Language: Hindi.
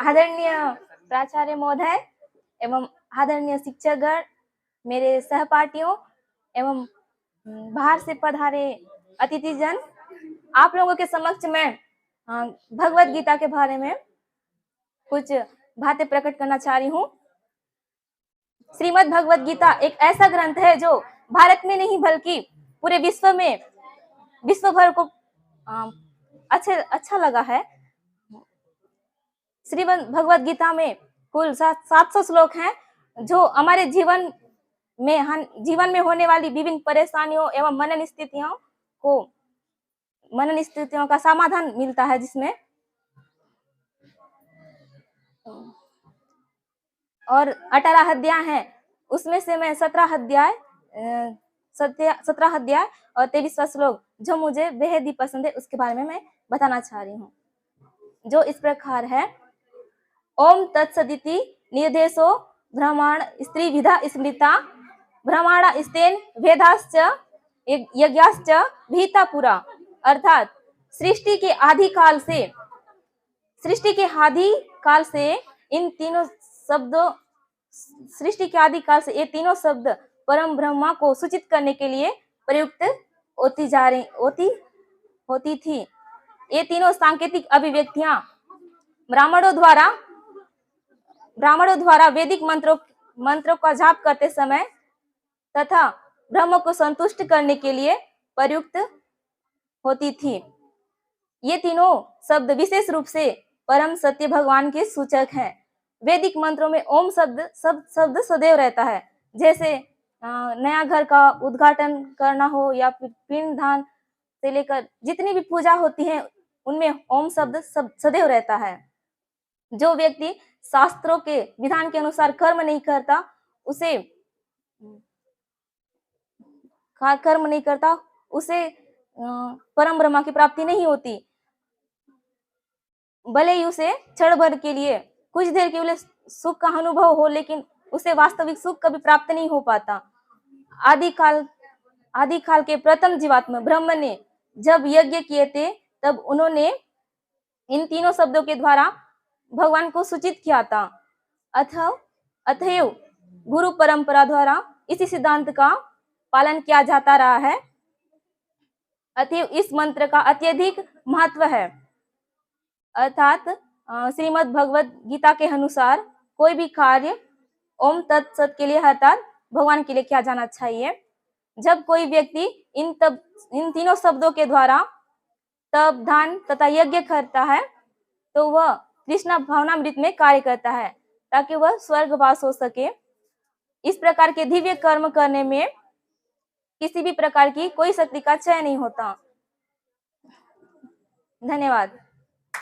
आदरणीय प्राचार्य महोदय एवं आदरणीय शिक्षकगण, मेरे सहपाठियों एवं बाहर से पधारे अतिथिजन, आप लोगों के समक्ष मैं भगवत गीता के बारे में कुछ बातें प्रकट करना चाह रही हूँ। श्रीमद् भगवत गीता एक ऐसा ग्रंथ है जो भारत में नहीं बल्कि पूरे विश्व भर को अच्छा लगा है। श्रीमद् भगवत गीता में कुल 700 श्लोक हैं जो हमारे जीवन में होने वाली विभिन्न परेशानियों एवं मनन स्थितियों का समाधान मिलता है, जिसमें और 18 अध्याय हैं। उसमें से मैं 17 अध्याय और 23वां श्लोक जो मुझे बेहद ही पसंद है उसके बारे में मैं बताना चाह रही हूँ, जो इस प्रकार है। ओम तत्सदिति निर्देशो ब्रह्मांड स्त्री विधा स्मृता ब्रह्मांड स्तेन वेदाश्च यज्ञाश्च भीता पुरा। अर्थात सृष्टि के आदि काल से इन तीनों शब्दों सृष्टि के आदि काल से ये तीनों शब्द परम ब्रह्मा को सूचित करने के लिए प्रयुक्त होती थी। ये तीनों सांकेतिक अभिव्यक्तियां ब्राह्मणों द्वारा वैदिक मंत्रों का जाप करते समय तथा ब्रह्म को संतुष्ट करने के लिए प्रयुक्त होती थी। ये तीनों शब्द विशेष रूप से परम सत्य भगवान के सूचक हैं। वैदिक मंत्रों में ओम शब्द सदैव रहता है। जैसे नया घर का उद्घाटन करना हो या फिर पिंड दान से लेकर जितनी भी पूजा होती है उनमें ओम शब्द सदैव रहता है। जो व्यक्ति शास्त्रों के विधान के अनुसार कर्म नहीं करता उसे परम ब्रह्मा की प्राप्ति नहीं होती। भले ही उसे क्षण भर के लिए कुछ देर के लिए सुख का अनुभव हो, लेकिन उसे वास्तविक सुख कभी प्राप्त नहीं हो पाता। आदि काल के प्रथम जीवात्मा ब्रह्म ने जब यज्ञ किए थे तब उन्होंने इन तीनों शब्दों के द्वारा भगवान को सूचित किया था। अतएव गुरु परंपरा द्वारा इसी सिद्धांत का पालन किया जाता रहा है। अतएव इस मंत्र का अत्यधिक महत्व है। अर्थात श्रीमद् भगवत गीता के अनुसार कोई भी कार्य ओम तत्सत के लिए अर्थात भगवान के लिए किया जाना चाहिए। जब कोई व्यक्ति इन तीनों शब्दों के द्वारा तप दान तथा यज्ञ करता है तो वह कृष्ण भावनामृत में कार्य करता है ताकि वह स्वर्गवास हो सके। इस प्रकार के दिव्य कर्म करने में किसी भी प्रकार की कोई शक्ति का क्षय नहीं होता। धन्यवाद।